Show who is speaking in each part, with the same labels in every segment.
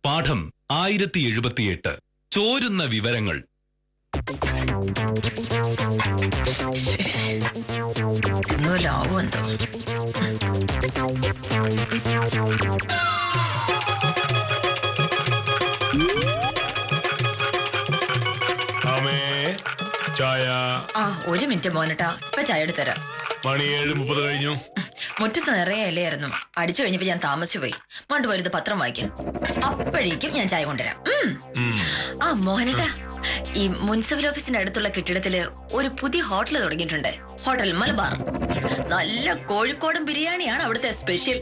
Speaker 1: പാഠം 1078 ചോരുന്ന വിവരങ്ങൾ.
Speaker 2: ചായ.
Speaker 3: ഒരു മിനിറ്റ് മോനട്ടാ, ഇപ്പൊ ചായ എടുത്തരാം.
Speaker 2: മണി 7:30 കഴിഞ്ഞു.
Speaker 3: മുറ്റത്ത് നിറയെ ഇലയായിരുന്നു. അടിച്ചു കഴിഞ്ഞപ്പോ ഞാൻ താമസിച്ചു പോയി. പണ്ട് വരുത് പത്രം വായിക്കാൻ. അപ്പോഴേക്കും ഞാൻ ചായ കൊണ്ടുവരാം. മോഹനട്ടാ, ഈ മുനിസിപ്പൽ ഓഫീസിന്റെ അടുത്തുള്ള കെട്ടിടത്തില് ഒരു പുതിയ ഹോട്ടൽ തുടങ്ങിയിട്ടുണ്ട്. ഹോട്ടൽ മലബാർ. നല്ല കോഴിക്കോടൻ ബിരിയാണിയാണ് അവിടുത്തെ സ്പെഷ്യൽ.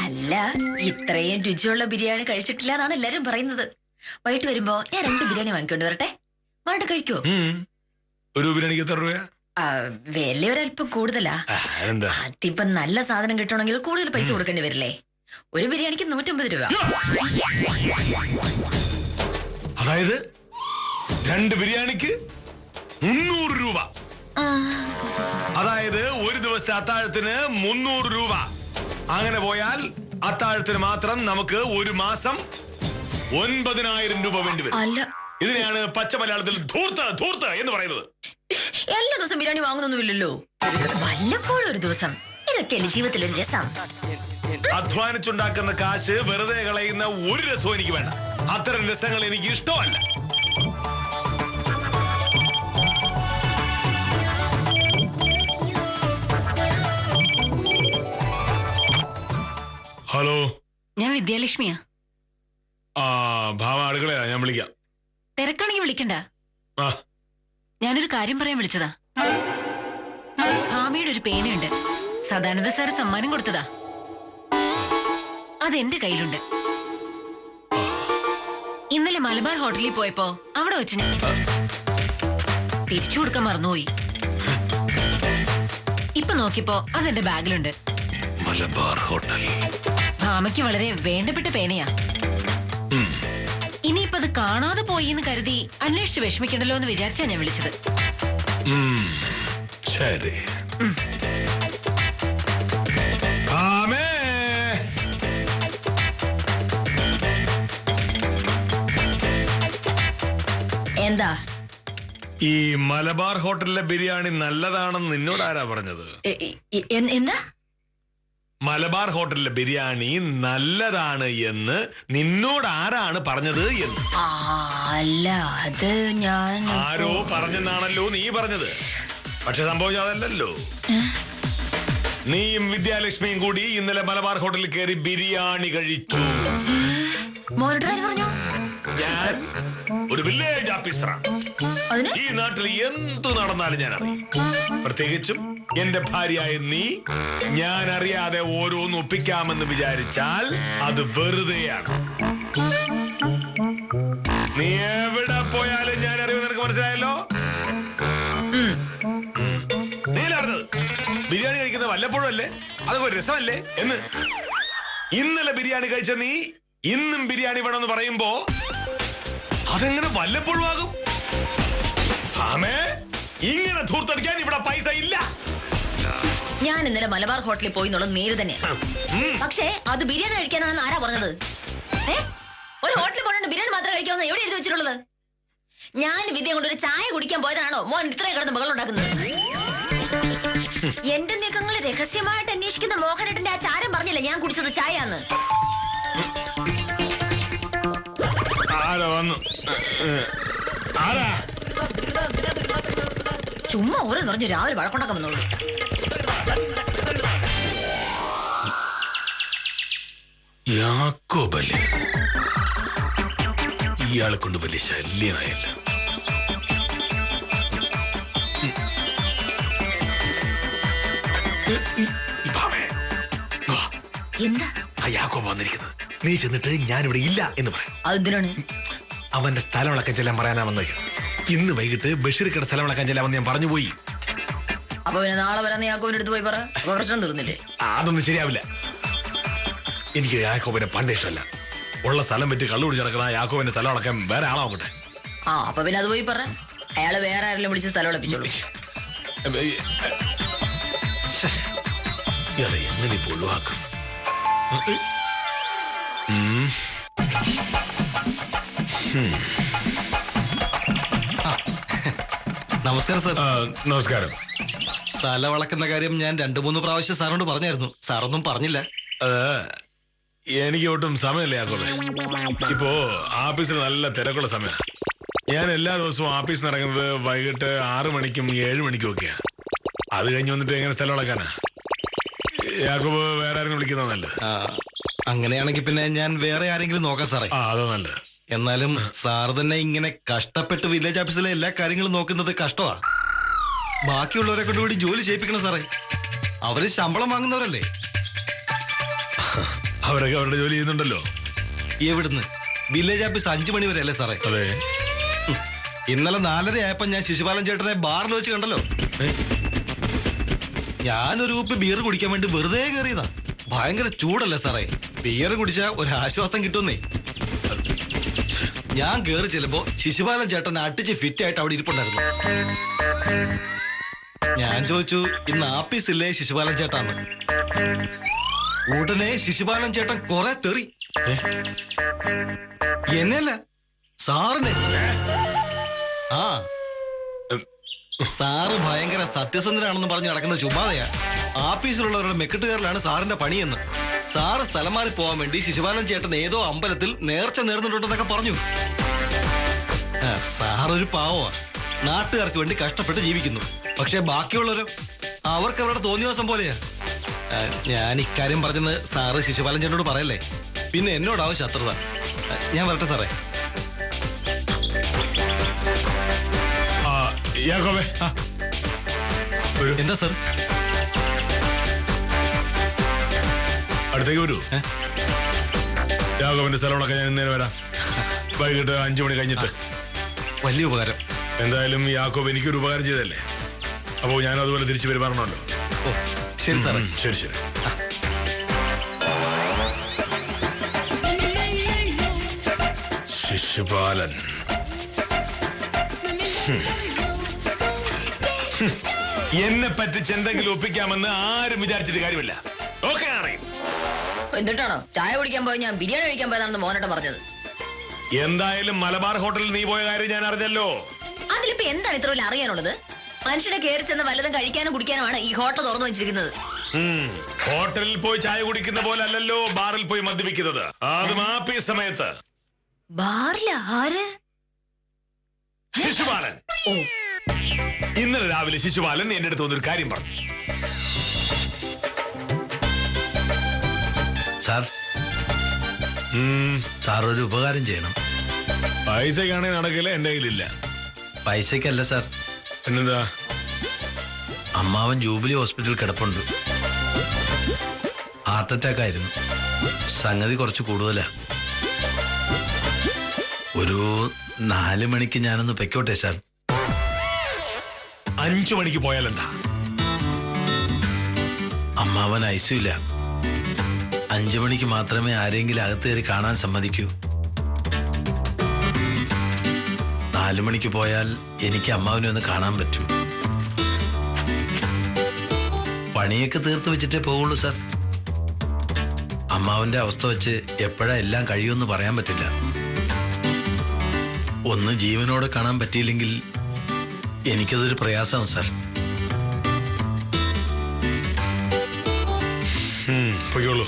Speaker 3: അല്ല, ഇത്രയും രുചിയുള്ള ബിരിയാണി കഴിച്ചിട്ടില്ല എന്നാണ് എല്ലാരും പറയുന്നത്. വൈകിട്ട് വരുമ്പോ ഞാൻ 2 ബിരിയാണി വാങ്ങിക്കൊണ്ട് വരട്ടെ? വേണ്ട, കഴിക്കോ?
Speaker 2: ഒരു ബിരിയാണിക്ക് എത്ര രൂപ?
Speaker 3: വില ഒരല്പം കൂടുതലാ. അതിപ്പോ നല്ല സാധനം കിട്ടണമെങ്കിൽ കൂടുതൽ പൈസ കൊടുക്കേണ്ടി വരില്ലേ? ഒരു ബിരിയാണിക്ക് 150 രൂപ.
Speaker 2: അതായത് 2 ബിരിയാണിക്ക് 300 രൂപ. അതായത് ഒരു ദിവസത്തെ അത്താഴത്തിന് 300 രൂപ. അങ്ങനെ പോയാൽ അത്താഴത്തിന് മാത്രം നമുക്ക് ഒരു മാസം 9,000 രൂപ വേണ്ടി വരും.
Speaker 3: അല്ല,
Speaker 2: ഇതിനെയാണ് പച്ച മലയാളത്തിൽ ധൂർത്ത് എന്ന് പറയുന്നത്.
Speaker 3: എല്ലാ ദിവസം ബിരിയാണി വാങ്ങുന്നൊന്നുമില്ലല്ലോ, വല്ലപ്പോഴും ഒരു ദിവസം. ഇതൊക്കെയല്ലേ ജീവിതത്തിലൊരു രസം.
Speaker 2: അധ്വാനിച്ചുണ്ടാക്കുന്ന കാശ് വെറുതെ കളയുന്ന ഒരു രസവും എനിക്ക് വേണ്ട. അത്തരം രസങ്ങൾ എനിക്ക് ഇഷ്ടമല്ല. ഹലോ,
Speaker 3: ഞാൻ വിദ്യാലക്ഷ്മിയാ.
Speaker 2: ഭാമ അടുക്കളയാ, ഞാൻ വിളിക്കാം.
Speaker 3: തിരക്കാണെങ്കിൽ വിളിക്കണ്ട. ഞാനൊരു കാര്യം പറയാൻ വിളിച്ചതാ. ഭാമയുടെ ഒരു പേനയുണ്ട്. സദാനന്ദ സാറ് സമ്മാനം കൊടുത്തതാ. അതെന്റെ കയ്യിലുണ്ട്. ഇന്നലെ മലബാർ ഹോട്ടലിൽ പോയപ്പോ അവിടെ വെച്ച് ഞാൻ തിരിച്ചു കൊടുക്കാൻ മറന്നുപോയി. ഇപ്പൊ നോക്കിയപ്പോ അതെന്റെ ബാഗിലുണ്ട്.
Speaker 2: മലബാർ ഹോട്ടൽ
Speaker 3: ഭാമയ്ക്ക് വളരെ വേണ്ടപ്പെട്ട പേനയാ. ഇനിയിപ്പോ അത് കാണാതെ പോയി എന്ന് കരുതി അന്വേഷിച്ച് വിഷമിക്കണ്ടല്ലോ എന്ന് വിചാരിച്ചാ ഞാൻ വിളിച്ചത്.
Speaker 2: ശരി.
Speaker 3: എന്താ?
Speaker 2: ഈ മലബാർ ഹോട്ടലിലെ ബിരിയാണി നല്ലതാണെന്ന് നിന്നോട് ആരാ പറഞ്ഞത്?
Speaker 3: എന്താ?
Speaker 2: മലബാർ ഹോട്ടലിലെ ബിരിയാണി നല്ലതാണ് എന്ന് നിന്നോട് ആരാണ് പറഞ്ഞത് എന്ന്?
Speaker 3: അല്ല, അത് ഞാൻ
Speaker 2: ആരോ പറഞ്ഞെന്നാണല്ലോ നീ പറഞ്ഞത്. പക്ഷെ സംഭവിച്ചത് അതല്ലല്ലോ. നീയും വിദ്യാലക്ഷ്മിയും കൂടി ഇന്നലെ മലബാർ ഹോട്ടലിൽ കയറി ബിരിയാണി കഴിച്ചു. ഞാൻ ഒരു വില്ലേജ് ഓഫീസറാണ്. ഈ നാട്ടിൽ എന്തു നടന്നാലും ഞാൻ അറിയും. പ്രത്യേകിച്ചും എന്റെ ഭാര്യയായ നീ ഞാൻ അറിയാതെ ഓരോന്ന് ഒപ്പിക്കാമെന്ന് വിചാരിച്ചാൽ അത് വെറുതെയാണ്. നീ എവിടെ പോയാലും ഞാൻ അറിയുമെന്ന് നിനക്ക് മനസ്സിലായല്ലോ. നീലറിഞ്ഞത് ബിരിയാണി കഴിക്കുന്നത് വല്ലപ്പോഴും അല്ലേ, അതൊക്കെ ഒരു രസമല്ലേ എന്ന്. ഇന്നലെ ബിരിയാണി കഴിച്ച നീ ഇന്നും ബിരിയാണി വേണമെന്ന് പറയുമ്പോ അതെങ്ങനെ വല്ലപ്പോഴും ആകും? ഇങ്ങനെ ധൂർത്തടിക്കാൻ ഇവിടെ പൈസ ഇല്ല.
Speaker 3: ഞാൻ ഇന്നലെ മലബാർ ഹോട്ടലിൽ പോയി എന്നുള്ളത് നേര് തന്നെയാണ്. പക്ഷേ അത് ബിരിയാണി കഴിക്കാനാണെന്ന് ആരാ പറഞ്ഞത്? ഒരു ഹോട്ടലിൽ പോയിട്ട് ബിരിയാണി മാത്രം കഴിക്കാമെന്ന് എവിടെ എഴുതി വെച്ചിട്ടുള്ളത്? ഞാൻ വിദ്യ കൊണ്ട് ഒരു ചായ കുടിക്കാൻ പോയതാണോ മോൻ ഇത്രയും കിടന്ന് മകളുണ്ടാക്കുന്നത്? എന്റെ നീക്കങ്ങൾ രഹസ്യമായിട്ട് അന്വേഷിക്കുന്ന മോഹനേട്ടന്റെ ആ ചാരം പറഞ്ഞില്ലേ ഞാൻ കുടിച്ചത് ചായന്ന്? ചുമ്മാ ഓരോ നിറഞ്ഞ് രാവിലെ വഴക്കുണ്ടാക്കാൻ വന്നോളൂ.
Speaker 2: യാക്കോബല്ലേ, ഇയാളെ കൊണ്ട് വലിയ ശല്യമായല്ല.
Speaker 3: എന്താ
Speaker 2: ആ യാക്കോബ് വന്നിരിക്കുന്നത്? നീ ചെന്നിട്ട് ഞാനിവിടെ ഇല്ല എന്ന് പറയാം.
Speaker 3: അതെന്തിനാണ്?
Speaker 2: അവന്റെ സ്ഥലം ഇളക്കാൻ ചെല്ലാൻ പറയാനാ വന്നേക്കുന്നത്. ഇന്ന് വൈകിട്ട് ബഷീർക്കടെ സ്ഥലം ഇളക്കാൻ ചെല്ലാമെന്ന് ഞാൻ പറഞ്ഞു പോയി.
Speaker 3: അപ്പൊ പിന്നെ നാളെ വരാന്ന് യാക്കോബിന്റെ അടുത്ത് പോയി പറ. പ്രശ്നം തീർന്നില്ലേ?
Speaker 2: അതൊന്നും ശരിയാവില്ല. എനിക്ക് യാക്കോബിനെ പണ്ട് ഇഷ്ടമല്ല. ഉള്ള സ്ഥലം പറ്റി കള്ളു പിടിച്ച് നടക്കുന്ന യാക്കോബിന്റെ സ്ഥലം ഇളക്കാൻ വേറെ ആളാവട്ടെ.
Speaker 3: അപ്പൊ പിന്നെ അത് പോയി പറ. അയാള് വേറെ ആരെങ്കിലും വിളിച്ച് സ്ഥലം ഇളപ്പിച്ചോളൂ.
Speaker 2: ഇയാളെ എങ്ങനെ ഒഴിവാക്കും?
Speaker 4: നമസ്കാരം സാർ.
Speaker 2: നമസ്കാരം.
Speaker 4: തല വളക്കുന്ന കാര്യം ഞാൻ 2-3 പ്രാവശ്യം സാറിനോട് പറഞ്ഞായിരുന്നു. സാറൊന്നും പറഞ്ഞില്ല.
Speaker 2: എനിക്ക് ഒട്ടും സമയമില്ല യാക്കോബേ. ഇപ്പോ ഓഫീസിൽ നല്ല തിരക്കുള്ള സമയം. ഞാൻ എല്ലാ ദിവസവും ഓഫീസിൽ ഇറങ്ങുന്നത് വൈകിട്ട് 6 മണിക്കും 7 മണിക്കും ഒക്കെയാ. അത് കഴിഞ്ഞ് വന്നിട്ട് എങ്ങനെ സ്ഥലം വളക്കാനാ? യാക്കോബ് വേറെ ആരെങ്കിലും വിളിക്കുന്നത് നല്ലത്.
Speaker 4: അങ്ങനെയാണെങ്കിൽ പിന്നെ ഞാൻ വേറെ ആരെങ്കിലും നോക്കാം സാറേ.
Speaker 2: അതോ നല്ലത്.
Speaker 4: എന്നാലും സാർ തന്നെ ഇങ്ങനെ കഷ്ടപ്പെട്ട് വില്ലേജ് ഓഫീസിലെ എല്ലാ കാര്യങ്ങളും നോക്കുന്നത് കഷ്ടമാ. ബാക്കിയുള്ളവരെ കൊണ്ട് കൂടി ജോലി ചെയ്യിപ്പിക്കണം സാറേ. അവര് ശമ്പളം വാങ്ങുന്നവരല്ലേ.
Speaker 2: അവരൊക്കെ അവരുടെ ജോലി ചെയ്യുന്നുണ്ടല്ലോ.
Speaker 4: എവിടുന്ന്? വില്ലേജ് ഓഫീസ് 5 മണി വരെ അല്ലേ സാറേ?
Speaker 2: അതെ.
Speaker 4: ഇന്നലെ 4:30 ആയപ്പോ ഞാൻ ശിശുപാലൻ ചേട്ടനെ ബാറിൽ വെച്ച് കണ്ടല്ലോ. ഞാനൊരു കുപ്പി ബിയർ കുടിക്കാൻ വേണ്ടി വെറുതെ കയറിയതാ. ഭയങ്കര ചൂടല്ലേ സാറേ. ബിയർ കുടിച്ചാ ഒരു ആശ്വാസം കിട്ടുന്നേ. ഞാൻ കയറി ചെല്ലുമ്പോ ശിശുപാലൻ ചേട്ടൻ അടിച്ച് ഫിറ്റ് ആയിട്ട് അവിടെ ഇരിപ്പുണ്ടായിരുന്നു. ഞാൻ ചോദിച്ചു, ഇന്ന് ആപ്പീസില്ലേ ശിശുപാലൻ ചേട്ടാന്ന്. ഉടനെ ശിശുപാലൻ ചേട്ടൻ കുറെ തെറി. എന്നല്ല, സാറിനെ. ആ, സാറ് ഭയങ്കര സത്യസന്ധനാണെന്ന് പറഞ്ഞ് നടക്കുന്ന ചുമ്മാതയാ. ആഫീസിലുള്ളവരുടെ മെക്കിട്ടുകാരിലാണ് സാറിന്റെ പണിയെന്ന്. സാറ് സ്ഥലം മാറി പോവാൻ വേണ്ടി ശിശുപാലൻ ചേട്ടൻ ഏതോ അമ്പലത്തിൽ നേർച്ച നേർന്നിട്ടുണ്ടെന്നൊക്കെ പറഞ്ഞു. സാറൊരു പാവമാ. നാട്ടുകാർക്ക് വേണ്ടി കഷ്ടപ്പെട്ട് ജീവിക്കുന്നു. പക്ഷെ ബാക്കിയുള്ളവരോ, അവർക്ക് അവരുടെ തോന്നിവാസം പോലെയാ. ഞാൻ ഇക്കാര്യം പറഞ്ഞെന്ന് സാറ് ശിശുപാലൻ ചേട്ടനോട് പറയല്ലേ. പിന്നെ എന്നോടാവും ശത്രുത. ഞാൻ വരട്ടെ സാറേ. എന്താ സാർ?
Speaker 2: അടുത്തേക്ക് വരൂ. യാഗോബിന്റെ സ്ഥലങ്ങളൊക്കെ ഞാൻ ഇന്നേരം വരാം. വൈകിട്ട് 5 മണി കഴിഞ്ഞിട്ട്.
Speaker 4: വലിയ ഉപകാരം.
Speaker 2: എന്തായാലും യാക്കോബ് എനിക്കൊരു ഉപകാരം ചെയ്തല്ലേ. അപ്പോ ഞാൻ അതുപോലെ തിരിച്ചു പെരുമാറണമല്ലോ.
Speaker 4: ഓ ശരി സാറേ.
Speaker 2: ശരി ശരി. ശിശുപാലൻ. എന്നെ പറ്റിച്ച് എന്തെങ്കിലും ഒപ്പിക്കാമെന്ന് ആരും വിചാരിച്ചിട്ട് കാര്യമില്ല. ഓക്കെ ആണ്.
Speaker 3: എന്നിട്ടാണോ ചായ കുടിക്കാൻ പോയി ഞാൻ ബിരിയാണി കഴിക്കാൻ പോയതാണെന്ന് മോനോട്ട് പറഞ്ഞത്?
Speaker 2: എന്തായാലും മലബാർ ഹോട്ടലിൽ നീ പോയ കാര്യം ഞാൻ അറിഞ്ഞല്ലോ.
Speaker 3: അതിലിപ്പോ എന്താണ് ഇത്ര വലിയ അറിയാനുള്ളത്? മനുഷ്യനെ കയറി ചെന്ന് വല്ലതും കഴിക്കാനും കുടിക്കാനുമാണ് ഈ ഹോട്ടൽ തുറന്നു വെച്ചിരിക്കുന്നത്.
Speaker 2: ഹോട്ടലിൽ പോയി ചായ കുടിക്കുന്ന പോലെ അല്ലല്ലോ ബാറിൽ പോയി മദ്യപിക്കുന്നത്. അതും ആപ്പീസ് സമയത്ത്.
Speaker 3: ബാറില ആര്?
Speaker 2: ശിശുപാലൻ. ഇന്നലെ രാവിലെ ശിശുപാലൻ എന്റെ അടുത്ത് വന്നൊരു കാര്യം പറഞ്ഞു.
Speaker 5: സാർ, സാർ ഒരു ഉപകാരം ചെയ്യണം.
Speaker 2: പൈസക്കാണെങ്കിൽ നടക്കില്ല, എന്റെ കയ്യിലില്ല.
Speaker 5: പൈസക്കല്ല സാർ.
Speaker 2: പിന്നെന്താ?
Speaker 5: അമ്മാവൻ ജൂബിലി ഹോസ്പിറ്റലിൽ കിടപ്പുണ്ട്. ഹാർട്ട് അറ്റാക്ക് ആയിരുന്നു. സംഗതി കുറച്ച് കൂടുതലാ. ഒരു 4 മണിക്ക് ഞാനൊന്ന് പൊയ്ക്കോട്ടെ സാർ?
Speaker 2: 5 മണിക്ക് പോയാലെന്താ?
Speaker 5: അമ്മാവൻ ഐസിയില്ല. 5 മണിക്ക് മാത്രമേ ആരെങ്കിലും അകത്ത് കയറി കാണാൻ സമ്മതിക്കൂ. 4 മണിക്ക് പോയാൽ എനിക്ക് അമ്മാവനെ ഒന്ന് കാണാൻ പറ്റും. പണിയൊക്കെ തീർത്ത് വെച്ചിട്ടേ പോകുള്ളൂ സാർ. അമ്മാവന്റെ അവസ്ഥ വെച്ച് എപ്പോഴാ എല്ലാം കഴിയുമെന്ന് പറയാൻ പറ്റില്ല. ഒന്ന് ജീവനോടെ കാണാൻ പറ്റിയില്ലെങ്കിൽ എനിക്കതൊരു പ്രയാസമാണ് സാർ.
Speaker 2: പോയിക്കോളൂ.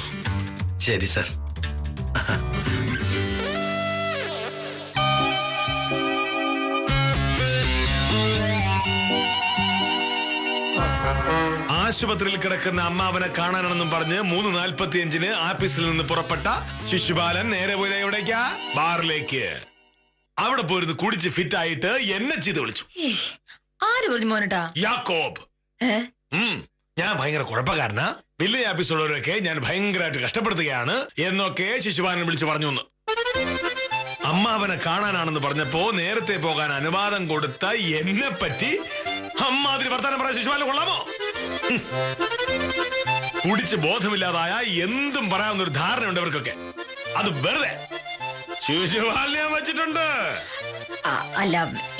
Speaker 5: ശരി സാർ.
Speaker 2: ആശുപത്രിയിൽ കിടക്കുന്ന അമ്മാവനെ കാണാനാണെന്നും പറഞ്ഞ് 3:45 ഓഫീസിൽ നിന്ന് പുറപ്പെട്ട ശിശുപാലൻ നേരെ പോയത് എവിടേക്കാ? ബാറിലേക്ക്. അവിടെ പോയിരുന്ന് കുടിച്ച് ഫിറ്റ് ആയിട്ട് എന്നെ ചെയ്ത് വിളിച്ചു.
Speaker 3: ആര് പറഞ്ഞു മോനട്ടാ?
Speaker 2: യാക്കോബ്. ഞാൻ ഭയങ്കര കുഴപ്പക്കാരനാ. വില്ലേജ് ഓഫീസുള്ളവരൊക്കെ ഞാൻ ഭയങ്കരമായിട്ട് കഷ്ടപ്പെടുത്തുകയാണ് എന്നൊക്കെ ശിശുപാലൻ വിളിച്ചു പറഞ്ഞു. അമ്മാവനെ കാണാനാണെന്ന് പറഞ്ഞപ്പോ നേരത്തെ പോകാൻ അനുവാദം കൊടുത്ത എന്നെ പറ്റി അമ്മാതിരി വർത്താനം പറയാൻ ശിശുപാലൻ കൊള്ളാമോ? കുടിച്ച് ബോധമില്ലാതായ എന്തും പറയാവുന്ന ഒരു ധാരണയുണ്ട് അവർക്കൊക്കെ. അത് വെറുതെ ശിശുപാലനെ വെച്ചിട്ടുണ്ട്.
Speaker 3: അല്ല,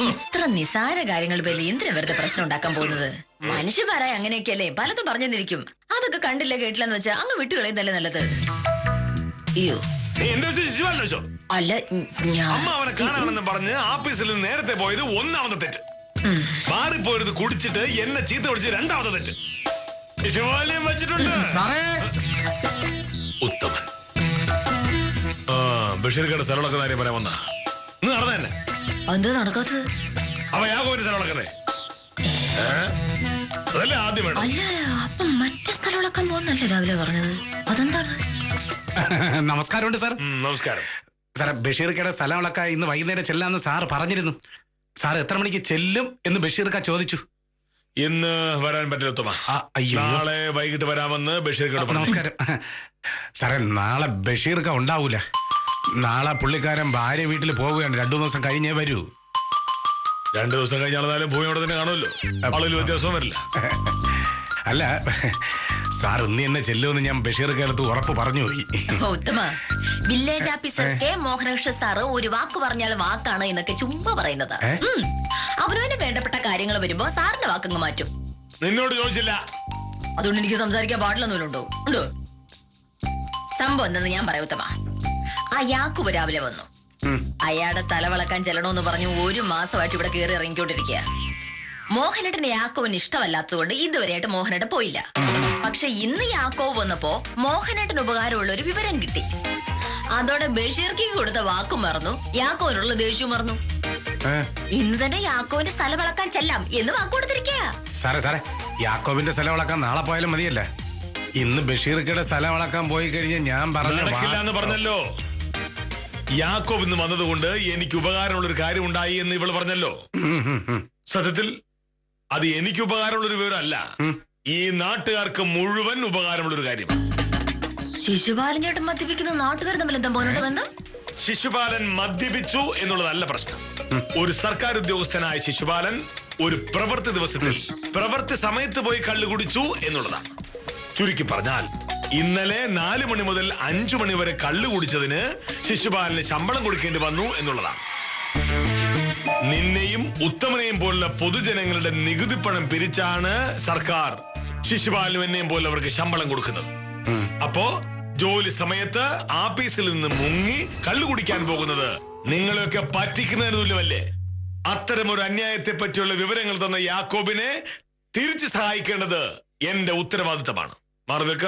Speaker 3: ഇത്ര നിസാര കാര്യങ്ങൾ പേരിൽ എന്തിനാ വെറുതെ പ്രശ്നം ഉണ്ടാക്കാൻ പോകുന്നത്? മനുഷ്യന്മാരായ അങ്ങനെയൊക്കെയല്ലേ പലതും പറഞ്ഞെന്നിരിക്കും. അതൊക്കെ കണ്ടില്ല കേട്ടില്ലെന്ന് വെച്ചാൽ അങ്ങ് വിട്ടുകളയുന്നല്ലേ നല്ലത്. അയ്യോ, അല്ല,
Speaker 2: അമ്മ അവനെ കാണാമെന്ന് പറഞ്ഞ് ഓഫീസിൽ നിന്ന് നേരത്തെ പോയത് ഒന്നാമത്തെ തെറ്റ്. മാറിപ്പോയത് കുടിച്ചിട്ട് എന്നെ ചീത്ത വിളിച്ച് രണ്ടാമത്തെ തെറ്റ്. ശിശുപാലയം വെച്ചിട്ടുണ്ട്. ഉത്തമൻ ബഷീർക്കയുടെ സ്ഥലമൊക്കെ കാര്യം പറയാൻ വന്ന നടന്ന തന്നെ
Speaker 3: എന്താ നടക്കാത്തത്?
Speaker 2: അവ യാഗോവിന്റെ സ്ഥലമൊക്കെ അതല്ലേ ആദ്യം വേണം.
Speaker 3: അല്ല, അപ്പം മറ്റേ സ്ഥലങ്ങളൊക്കെ പോകുന്നല്ലേ രാവിലെ പറഞ്ഞത്? അതെന്താണ്?
Speaker 6: നമസ്കാരമുണ്ട് സാർ.
Speaker 2: നമസ്കാരം
Speaker 6: സാറെ, ബഷീർക്കയുടെ സ്ഥലങ്ങളൊക്കെ ഇന്ന് വൈകുന്നേരം ചെല്ലാന്ന് സാറ് പറഞ്ഞിരുന്നു. സാർ എത്ര മണിക്ക് ചെല്ലും എന്ന് ബഷീർക്ക ചോദിച്ചു.
Speaker 2: ഇന്ന് വരാൻ പറ്റില്ല ഉത്തമ. നാളെ വൈകിട്ട് വരാമെന്ന് ബഷീർക്കോട്.
Speaker 6: നമസ്കാരം സാറേ. നാളെ ബഷീർക്ക ഉണ്ടാവൂല. നാളെ പുള്ളിക്കാരൻ ഭാര്യ വീട്ടിൽ പോവുകയാണ്. 2 ദിവസം കഴിഞ്ഞേ വരൂ.
Speaker 2: 2 ദിവസം കഴിഞ്ഞാലും ഭൂമിയോടെ തന്നെ കാണുമല്ലോ. ആളിൽ വ്യത്യാസവും വരില്ല.
Speaker 6: അല്ല സാർ ഇന്ന് എന്നെ ചെല്ലുമെന്ന് ഞാൻ ബഷീർക്ക് അടുത്ത് ഉറപ്പ് പറഞ്ഞു പോയി.
Speaker 3: ഉത്തമ, village officer K Mohanakrishna sir ഒരു വാക്ക് പറഞ്ഞാൽ വാക്കാണ് എന്നൊക്കെ ചുമ്മാ പറയുന്നത്. അവനവന് വേണ്ടപ്പെട്ട കാര്യങ്ങൾ വരുമ്പോ സാറിന്റെ വാക്കങ്ങ് മാറ്റും.
Speaker 2: നിന്നോട് ചോദിച്ചില്ല.
Speaker 3: അതുകൊണ്ട് എനിക്ക് സംസാരിക്കാൻ പാടില്ലെന്നുണ്ടോ? ഉണ്ടോ? സംഭവം എന്തെന്ന് ഞാൻ പറയാം ഉത്തമ. ആ യാക്കൂബ് രാവിലെ വന്നു. അയാളുടെ സ്ഥലം വളക്കാൻ ചെല്ലണോന്ന് പറഞ്ഞു 1 മാസമായിട്ട് ഇവിടെ കയറി ഇറങ്ങിക്കൊണ്ടിരിക്കുക. മോഹനേട്ടന് യാക്കോവിന് ഇഷ്ടമല്ലാത്തതുകൊണ്ട് ഇതുവരെയായിട്ട് മോഹനേട്ടൻ പോയില്ല. പക്ഷെ ഇന്ന് യാക്കോവ് വന്നപ്പോ മോഹനേട്ടന് ഉപകാരമുള്ള ഒരു വിവരം കിട്ടി. അതോടെ ബഷീർക്ക് കൊടുത്ത വാക്കും മറന്നു, യാക്കോവിനുള്ള ദേഷ്യവും മറന്നു. ഇന്ന് തന്നെ യാക്കോവിന്റെ സ്ഥലം വളക്കാൻ ചെല്ലാം എന്ന് വാക്ക് കൊടുത്തിരിക്കുക.
Speaker 6: സാറേ, യാക്കോവിന്റെ സ്ഥലം വളക്കാൻ നാളെ പോയാലും മതിയല്ല. ഇന്ന് ബഷീർക്കയുടെ സ്ഥലം വളക്കാൻ പോയി കഴിഞ്ഞാൽ ഞാൻ
Speaker 2: പറഞ്ഞല്ലോ. യാക്കോബ് ഇന്ന് വന്നതുകൊണ്ട് എനിക്ക് ഉപകാരമുള്ള ഒരു കാര്യം ഉണ്ടായി എന്ന് ഇവള് പറഞ്ഞല്ലോ. സത്യത്തിൽ അത് എനിക്ക് ഉപകാരമുള്ളൊരു വിവരമല്ല, ഈ നാട്ടുകാർക്ക് മുഴുവൻ ഉപകാരമുള്ളൊരു കാര്യം.
Speaker 3: ശിശുപാലൻ ചേട്ടൻ മദ്യപിക്കുന്ന നാട്ടുകാർ തമ്മിൽ എന്താ പോകുന്നത് ബന്ധം?
Speaker 2: ശിശുപാലൻ മദ്യപിച്ചു എന്നുള്ളതല്ല പ്രശ്നം. ഒരു സർക്കാർ ഉദ്യോഗസ്ഥനായ ശിശുപാലൻ ഒരു പ്രവൃത്തി ദിവസത്തിൽ പ്രവൃത്തി സമയത്ത് പോയി കള്ളു കുടിച്ചു എന്നുള്ളതാണ്. ചുരുക്കി പറഞ്ഞാൽ ഇന്നലെ 4 മണി മുതൽ 5 മണി വരെ കള്ളു കുടിച്ചതിന് ശിശുപാലന് ശമ്പളം കൊടുക്കേണ്ടി വന്നു എന്നുള്ളതാണ്. നിന്നെയും ഉത്തമനെയും പോലുള്ള പൊതുജനങ്ങളുടെ നികുതി പണം പിരിച്ചാണ് സർക്കാർ ശിശുപാലനും എന്നെയും പോലുള്ളവർക്ക് ശമ്പളം കൊടുക്കുന്നത്. അപ്പോ ജോലി സമയത്ത് ആഫീസിൽ നിന്ന് മുങ്ങി കള്ളു കുടിക്കാൻ പോകുന്നത് നിങ്ങളെയൊക്കെ പറ്റിക്കുന്നതിന് തുല്യമല്ലേ? അത്തരമൊരു അന്യായത്തെ പറ്റിയുള്ള വിവരങ്ങൾ തന്ന യാക്കോബിനെ തിരിച്ചു സഹായിക്കേണ്ടത് എന്റെ ഉത്തരവാദിത്തമാണ്. മാറി നിൽക്ക.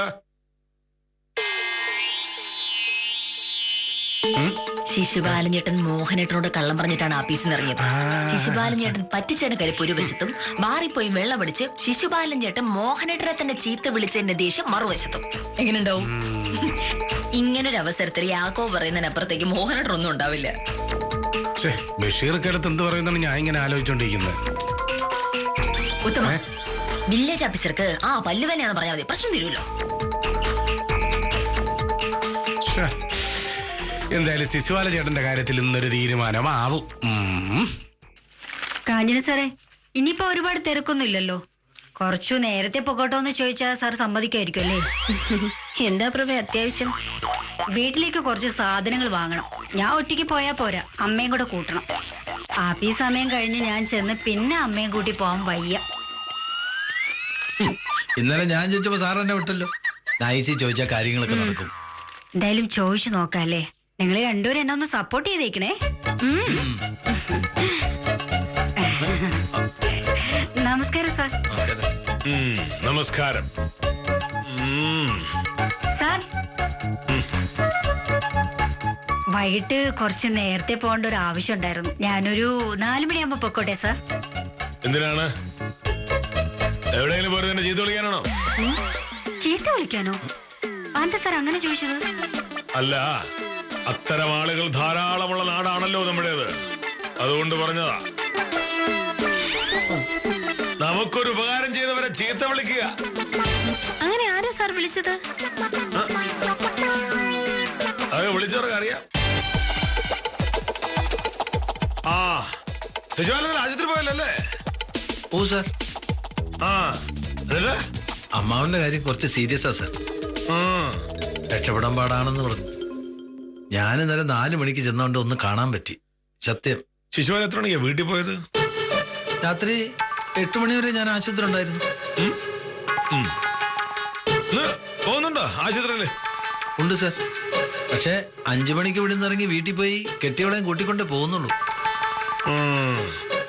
Speaker 3: ശിശുപാലൻ ചേട്ടൻ മോഹനേട്ടനോട് കള്ളം പറഞ്ഞിട്ടാണ് ആഫീസിൽ നിന്ന് ഇറങ്ങിയത്. ശിശുപാലൻ ചേട്ടൻ പറ്റിച്ചേന കരിപ്പ് ഒരു വശത്തും മാറിപ്പോയി വെള്ളമടിച്ച് ശിശുപാലൻ ചേട്ടൻ മോഹനേട്ടനെ തന്നെ ചീത്ത വിളിച്ചതിന്റെ ദേഷ്യം മറുവശത്തും. എങ്ങനെയുണ്ടാവും? ഇങ്ങനൊരു അവസരത്തിൽ യാക്കോ പറയുന്നതിനപ്പുറത്തേക്ക് മോഹനേട്ടൻ ഒന്നും ഉണ്ടാവില്ല.
Speaker 6: ബഷീർക്കടുത്ത് എന്ത് പറയുന്നതാണ് ഞാൻ ഇങ്ങനെ ആലോചിച്ചോണ്ടിരിക്കുന്നത്.
Speaker 3: ഉത്തമ, വില്ലേജ് ഓഫീസർക്ക് പല്ലുവേനയാന്ന് പറഞ്ഞാൽ മതി, പ്രശ്നം തീരുമല്ലോ.
Speaker 6: എന്തായാലും ശിശുപാല ചേട്ടന്റെ കാര്യത്തിൽ ഇന്നൊരു തീരുമാനമാവും.
Speaker 7: കാഞ്ചന സാറേ, ഇനിയിപ്പോ ഒരുപാട് തിരക്കൊന്നുമില്ലല്ലോ. കുറച്ചു നേരത്തെ പൊക്കോട്ടോ എന്ന് ചോദിച്ചാൽ സാർ സമ്മതിക്കുമായിരിക്കും അല്ലേ?
Speaker 3: എന്താ പ്രഭ അത്യാവശ്യം?
Speaker 7: വീട്ടിലേക്ക് കുറച്ച് സാധനങ്ങൾ വാങ്ങണം. ഞാൻ ഒറ്റയ്ക്ക് പോയാൽ പോരാ, അമ്മയും കൂടെ കൂട്ടണം. ആപ്പീ സമയം കഴിഞ്ഞ് ഞാൻ ചെന്ന് പിന്നെ അമ്മയും കൂട്ടി പോവാൻ വയ്യ.
Speaker 5: ഇന്നലെ ഞാൻ ചോദിച്ചപ്പോ സാർ എന്നെ വിട്ടല്ലോ. നൈസി ചോദിച്ച കാര്യങ്ങളൊക്കെ നടക്കും.
Speaker 7: എന്തായാലും ചോദിച്ചു നോക്കാല്ലേ. നിങ്ങൾ രണ്ടുപേരും എന്നെ ഒന്ന് സപ്പോർട്ട് ചെയ്തേക്കണേ. നമസ്കാരം സാർ.
Speaker 2: നമസ്കാരം
Speaker 7: സാർ. വൈകിട്ട് കുറച്ച് നേരത്തെ പോകേണ്ട ഒരു ആവശ്യം ഉണ്ടായിരുന്നു. ഞാനൊരു 4 മണിയാകുമ്പോ പൊക്കോട്ടെ സാർ?
Speaker 2: എന്തിനാണ്? എവിടെയെങ്കിലും പോയി ചീത്ത വിളിക്കാനാണോ?
Speaker 7: ചീത്ത വിളിക്കാനോ? എന്താ സാർ അങ്ങനെ ചോദിച്ചത്?
Speaker 2: അല്ല, അത്തരം ആളുകൾ ധാരാളമുള്ള നാടാണല്ലോ നമ്മുടേത്, അതുകൊണ്ട് പറഞ്ഞതാ. നമുക്കൊരു ഉപകാരം ചെയ്തവരെ ചീത്ത വിളിക്കുക.
Speaker 3: അങ്ങനെ ആരാ സാർ വിളിച്ചത്?
Speaker 2: അത് വിളിച്ചവർക്ക് അറിയാം. ശിശുപാലൻ രാജ്യത്തിൽ പോയല്ലേ?
Speaker 5: ഓ സാർ. അമ്മാവന്റെ കാര്യം കുറച്ച് സീരിയസാ സാർ. രക്ഷപ്പെടാൻ പാടാണെന്ന് പറഞ്ഞു. ഞാൻ ഇന്നലെ 4 മണിക്ക് ചെന്നോണ്ട് ഒന്ന് കാണാൻ പറ്റി. സത്യം,
Speaker 2: ശിശുപാലൻ എത്ര മണിക്കാ വീട്ടിൽ പോയത്?
Speaker 5: രാത്രി 8 മണി വരെ ഞാൻ ആശുപത്രി ഉണ്ടായിരുന്നു.
Speaker 2: പോകുന്നുണ്ടോ ആശുപത്രിയില്?
Speaker 5: ഉണ്ട് സാർ. പക്ഷെ 5 മണിക്ക് ഇവിടെ നിന്ന് ഇറങ്ങി വീട്ടിൽ പോയി കെട്ടിയവളെയും കൂട്ടിക്കൊണ്ടേ പോകുന്നുള്ളൂ.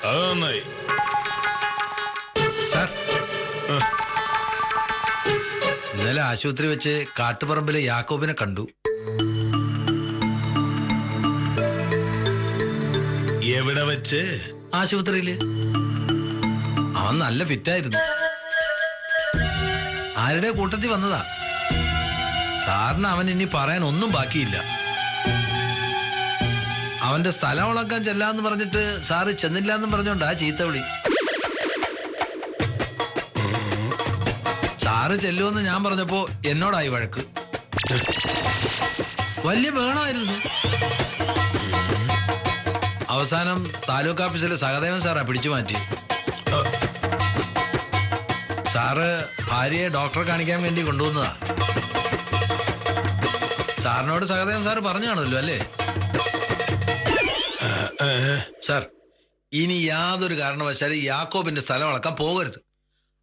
Speaker 2: അത് നന്നായി.
Speaker 5: സാർ, ഇന്നലെ ആശുപത്രി വെച്ച് കാട്ടുപറമ്പിലെ യാക്കോബിനെ കണ്ടു.
Speaker 2: എവിടെ വെച്ച്?
Speaker 5: ആശുപത്രിയില്. അവൻ നല്ല ഫിറ്റായിരുന്നു. ആരുടെ കൂട്ടത്തിൽ വന്നതാ. സാറിന് അവൻ ഇനി പറയാൻ ഒന്നും ബാക്കിയില്ല. അവന്റെ സ്ഥലം ഉളക്കാൻ ചെല്ലാന്ന് പറഞ്ഞിട്ട് സാറ് ചെന്നില്ല എന്ന് പറഞ്ഞോണ്ടാ ചീത്തവിളി. സാറ് ചെല്ലുമെന്ന് ഞാൻ പറഞ്ഞപ്പോ എന്നോടായി വഴക്ക്. വലിയ ബഹളമായിരുന്നു. അവസാനം താലൂക്ക് ഓഫീസിലെ സഹദേവൻ സാറാ പിടിച്ചു മാറ്റി. സാറ് ഭാര്യയെ ഡോക്ടറെ കാണിക്കാൻ വേണ്ടി കൊണ്ടുവന്നതാ. സാറിനോട് സഹദേവൻ സാറ് പറഞ്ഞു കാണുമല്ലോ അല്ലേ? സാർ, ഇനി യാതൊരു കാരണവശാലും യാക്കോബിന്റെ സ്ഥലം അളക്കാൻ പോകരുത്.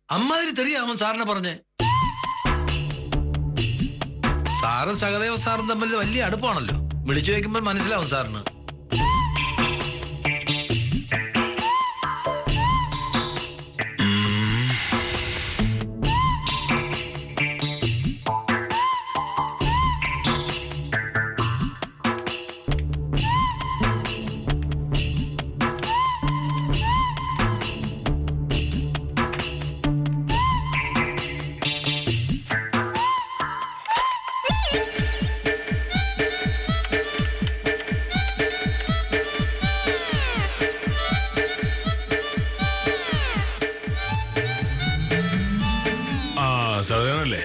Speaker 5: അമ്മാതിരി തെറിയാമൻ സാറിനെ പറഞ്ഞേ. സാറും സഹദേവ സാറും തമ്മിൽ വലിയ അടുപ്പാണല്ലോ. വിളിച്ചു വയ്ക്കുമ്പോൾ മനസ്സിലാവും സാറിന്.
Speaker 2: സഹോദരനല്ലേ?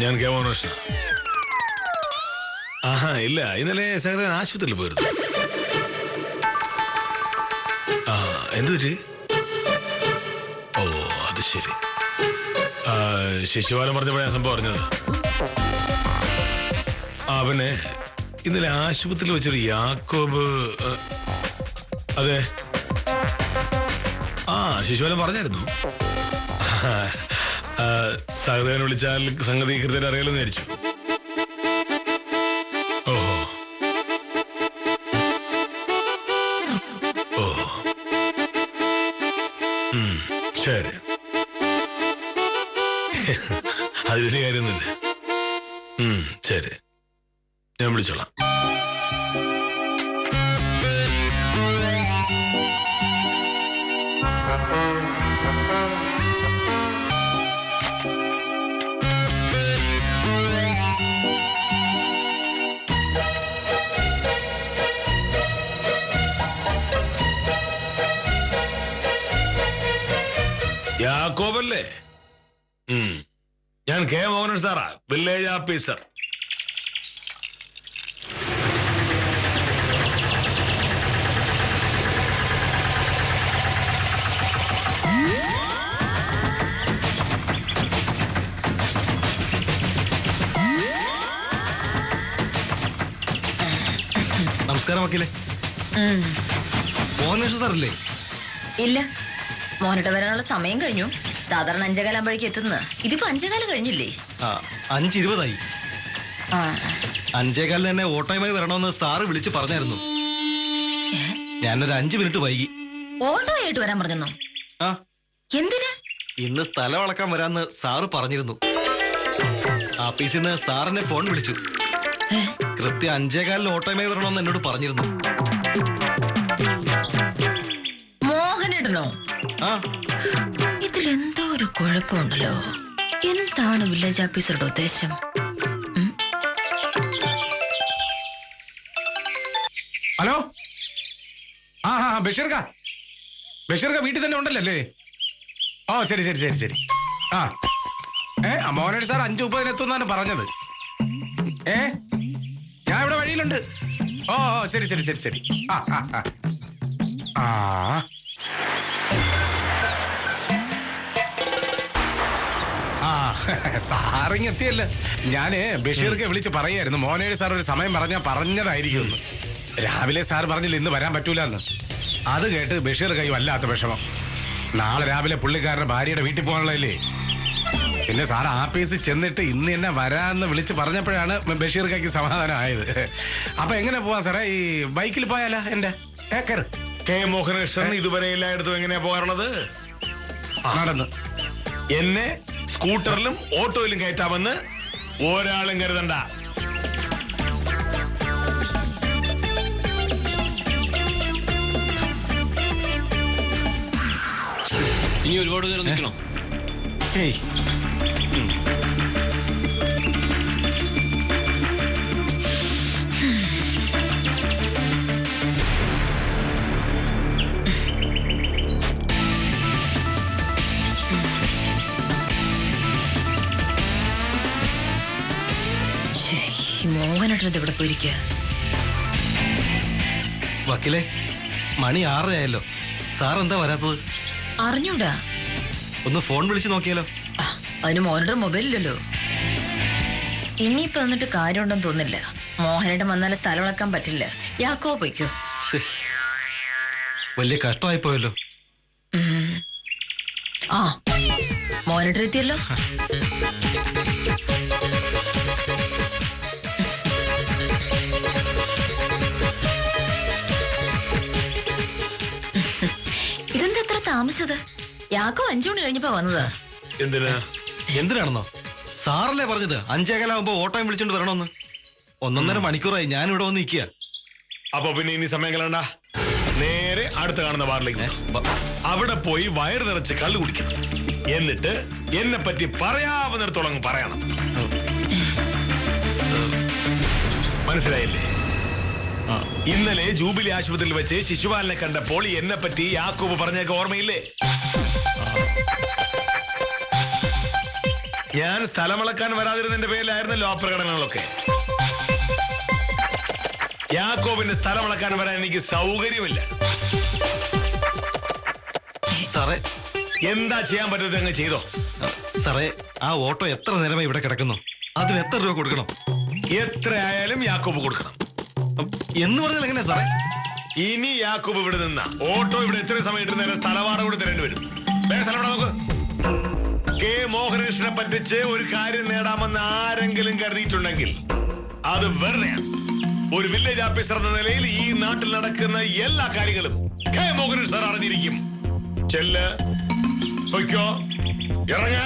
Speaker 2: ഞാൻ കേമോനോഷ. ഇല്ല, ഇന്നലെ സഹോദരൻ ആശുപത്രിയിൽ പോയിരുന്നു. എന്തു പറ്റി? ഓ, അത് ശരി. ശിശുപാലൻ പറഞ്ഞപ്പോഴാണ് സംഭവം അറിഞ്ഞത്. പിന്നെ ഇന്നലെ ആശുപത്രിയിൽ വെച്ചൊരു യാക്കോബ്. അതെ, ശിശുപാലൻ പറഞ്ഞായിരുന്നു. സഹദേവൻ വിളിച്ചാൽ സംഗതി കൃത്യമായിട്ട് അറിയാലെന്ന് വിചാരിച്ചു. ഓഹോ, ഓ, ശരി. അത് വലിയ കാര്യമൊന്നുമില്ല. ശരി, ഞാൻ വിളിച്ചോളാം. യാക്കോബല്ലേ? ഞാൻ കെ മോഹനൻ സാറാ, വില്ലേജ് ഓഫീസർ.
Speaker 4: നമസ്കാരം വക്കീലെ. മോഹനേഷ് സാറല്ലേ?
Speaker 3: ഇല്ല, മോഹനോട്ട് വരാനുള്ള സമയം കഴിഞ്ഞു. സാധാരണ 5:15 ആകുമ്പോഴേക്ക് എത്തുന്നത്. ഇതിപ്പോ 5:15 കഴിഞ്ഞില്ലേ?
Speaker 4: 5:20 5:15 തന്നെ ഓട്ടോയുമായി വരണമെന്ന് സാറ് വിളിച്ച് പറഞ്ഞായിരുന്നു. ഞാനൊരു 5 മിനിറ്റ് വൈകി.
Speaker 3: ഓട്ടോ ആയിട്ട് വരാൻ പറഞ്ഞോ? എന്തിന്?
Speaker 4: ഇന്ന് സ്ഥലം അളക്കാൻ വരാന്ന് സാറ് പറഞ്ഞിരുന്നു. ആഫീസിൽ നിന്ന് സാറിനെ ഫോൺ വിളിച്ചു. കൃത്യം 5:15 ഓട്ടോയുമായി വരണമെന്ന് എന്നോട് പറഞ്ഞിരുന്നു.
Speaker 3: മോഹനേട്ടനോ? ഇതിലെന്തോ ഒരു കുഴപ്പമുണ്ടല്ലോ. എന്താണ് വില്ലേജ് ഓഫീസറുടെ ഉദ്ദേശം?
Speaker 6: ഹലോ, ബഷീർക്ക വീട്ടിൽ തന്നെ ഉണ്ടല്ലേ? ഓ, ശരി ശരി ശരി ശരി. മോഹനേഷ് സാർ 5:30 എത്തുന്നാണ് പറഞ്ഞത്. ഞാൻ ഇവിടെ വഴിയിലുണ്ട്. ഓ, ശരി ശരി ശരി ശരി. സാറിങ് എത്തിയല്ല. ഞാന് ബഷീർക്ക് വിളിച്ച് പറയായിരുന്നു മോനേഴ് സാർ ഒരു സമയം പറഞ്ഞതായിരിക്കും. രാവിലെ സാർ പറഞ്ഞില്ല ഇന്ന് വരാൻ പറ്റൂല എന്ന്. അത് കേട്ട് ബഷീർ കൈ വല്ലാത്ത വിഷമം. നാളെ രാവിലെ പുള്ളിക്കാരന്റെ ഭാര്യയുടെ വീട്ടിൽ പോകാനുള്ളതല്ലേ. പിന്നെ സാർ ആഫീസിൽ ചെന്നിട്ട് ഇന്ന് എന്നെ വരാന്ന് വിളിച്ച് പറഞ്ഞപ്പോഴാണ് ബഷീർ കൈക്ക് സമാധാനം ആയത്. അപ്പൊ എങ്ങനെ പോവാ സാറേ? ഈ ബൈക്കിൽ പോയാലോ? എന്റെ
Speaker 2: കെ മോഹനകൃഷ്ണൻ ഇതുവരെ എല്ലായിടത്തും എങ്ങനെയാ പോകാറുള്ളത്?
Speaker 6: നടന്ന്.
Speaker 2: എന്നെ സ്കൂട്ടറിലും ഓട്ടോയിലും കയറ്റാമെന്ന് ഒരാളും കരുതണ്ട.
Speaker 1: ഇനി ഒരുപാട് നേരം നിൽക്കണോ?
Speaker 4: ഏയ്
Speaker 3: മോഹനേട്ടൻ ഇവിടെ പോയിരിക്കുക.
Speaker 4: വക്കീലെ, മണി 6 ആയല്ലോ. സാർ എന്താ വരാത്തത്?
Speaker 3: അറിഞ്ഞൂടാ.
Speaker 4: ഒന്ന് ഫോൺ വിളിച്ച് നോക്കിയാലോ?
Speaker 3: അതിന് മോഹനേട്ടൻ മൊബൈലില്ലല്ലോ. ഇനിയിപ്പോ എന്നിട്ട് കാര്യമുണ്ടെന്ന് തോന്നില്ല. മോഹനേട്ടൻ വന്നാലും സ്ഥലം ഇളക്കാൻ പറ്റില്ല. യാക്കോ പോയിക്കോ.
Speaker 4: വലിയ കഷ്ടമായി പോയല്ലോ.
Speaker 3: ആ മോഹനേട്ടൻ എത്തിയല്ലോ. ഇതെന്താ എത്ര താമസിച്ചത്? യാക്കോ 5 മണി കഴിഞ്ഞപ്പോ വന്നതാ.
Speaker 4: എന്തിനാണെന്നോ? സാറല്ലേ പറഞ്ഞത് 5:15 ഓട്ടോയും വിളിച്ചോണ്ട് വരണമെന്ന്. 1.5 മണിക്കൂറായി ഞാൻ ഇവിടെ വന്ന് നിൽക്കുക.
Speaker 2: അപ്പൊ പിന്നെ ഇനി സമയം കളയണ്ട. നേരെ അടുത്ത് കാണുന്ന ബാറിലേക്ക് അവിടെ പോയി വയറ് നിറച്ച് കള്ളു കുടിക്കണം. എന്നിട്ട് എന്നെ പറ്റി പറയാവുന്നിടത്തോളം പറയണം. മനസ്സിലായില്ലേ? ഇന്നലെ ജൂബിലി ആശുപത്രിയിൽ വെച്ച് ശിശുപാലനെ കണ്ടപ്പോൾ എന്നെ പറ്റി യാക്കൂബ് പറഞ്ഞൊക്കെ ഓർമ്മയില്ലേ? ഞാൻ സ്ഥലമളക്കാൻ വരാതിരുന്നതിന്റെ പേരിലായിരുന്നല്ലോ ആ പ്രകടനങ്ങളൊക്കെ. യാക്കോബിന്റെ സ്ഥലമളക്കാൻ വരാൻ എനിക്ക് സൗകര്യമില്ല.
Speaker 4: സാറേ,
Speaker 2: എന്താ ചെയ്യാൻ പറ്റുന്നത് അങ്ങ് ചെയ്തോ.
Speaker 4: സാറേ, ആ ഓട്ടോ എത്ര നേരമായി ഇവിടെ കിടക്കുന്നു? അതിന് എത്ര രൂപ കൊടുക്കണം?
Speaker 2: എത്ര ആയാലും യാക്കോബ് കൊടുക്കണം.
Speaker 4: എന്ന് പറഞ്ഞാൽ എങ്ങനെയാ സാറേ?
Speaker 2: ഇനി യാക്കോബ് ഇവിടെ നിന്ന ഓട്ടോ ഇവിടെ എത്ര സമയം ഇട്ടുന്നേരം സ്ഥലവാട കൂടി തരേണ്ടി വരും. നോക്ക്. കെ മോഹനകൃഷ്ണനെ പറ്റിച്ച് ഒരു കാര്യം നേടാമെന്ന് ആരെങ്കിലും കരുതിയിട്ടുണ്ടെങ്കിൽ അത് വെറുതെയാണ്. ഒരു വില്ലേജ് ഓഫീസർ എന്ന നിലയിൽ ഈ നാട്ടിൽ നടക്കുന്ന എല്ലാ കാര്യങ്ങളും കെ മോഹനകൃഷ്ണൻ സാർ അറിഞ്ഞിരിക്കും. ചെല്ല്, പൊയ്ക്കോ, ഇറങ്ങ,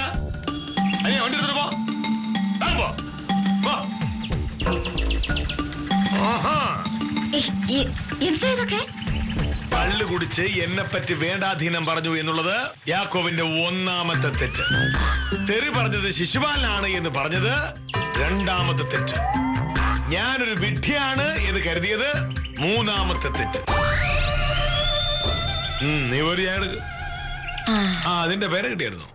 Speaker 2: വണ്ടി എടുത്തിട്ട് പോ.
Speaker 3: എന്താ ഇതൊക്കെ?
Speaker 2: കള്ളു കുടിച്ച് എന്നെ പറ്റി വേണ്ടാധീനം പറഞ്ഞു എന്നുള്ളത് യാക്കോബിന്റെ 1ാമത്തെ തെറ്റ്. തെറി പറഞ്ഞത് ശിശുപാലനാണ് എന്ന് പറഞ്ഞത് 2ാമത്തെ തെറ്റ്. ഞാനൊരു വിഡ്ഢിയാണ് എന്ന് കരുതിയത് 3ാമത്തെ തെറ്റ്. നീ ഒരു അതിന്റെ പേര് കിട്ടിയായിരുന്നു.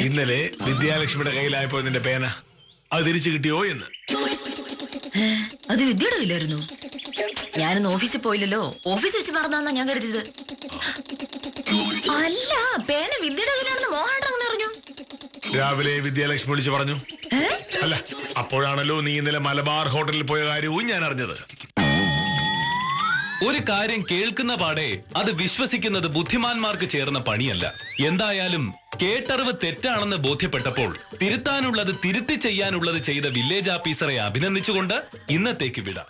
Speaker 2: ഇന്നലെ വിദ്യാലക്ഷ്മിയുടെ കയ്യിലായപ്പോ നിന്റെ പേന അത് തിരിച്ചു കിട്ടിയോ എന്ന്.
Speaker 3: അത് വിദ്യയുടെ കയ്യിലായിരുന്നു. ഞാനൊന്ന് ഓഫീസിൽ പോയില്ലല്ലോ. ഓഫീസ് വെച്ച് മറന്നാന്നാ ഞാൻ കരുതിയത്. അല്ല, പേന വിദ്യയുടെ കയ്യിലാണെന്ന് മോഹനേട്ടൻ അറിഞ്ഞു.
Speaker 2: രാവിലെ വിദ്യാലക്ഷ്മി വിളിച്ച് പറഞ്ഞു. അല്ല, അപ്പോഴാണല്ലോ നീ ഇന്നലെ മലബാർ ഹോട്ടലിൽ പോയ കാര്യവും ഞാൻ അറിഞ്ഞത്.
Speaker 1: ഒരു കാര്യം കേൾക്കുന്ന പാടെ അത് വിശ്വസിക്കുന്നത് ബുദ്ധിമാന്മാർക്ക് ചേർന്ന പണിയല്ല. എന്തായാലും കേട്ടറിവ് തെറ്റാണെന്ന് ബോധ്യപ്പെട്ടപ്പോൾ തിരുത്താനുള്ളത് തിരുത്തി ചെയ്യാനുള്ളത് ചെയ്ത വില്ലേജ് ഓഫീസറെ അഭിനന്ദിച്ചുകൊണ്ട് ഇന്നത്തേക്ക് വിടാം.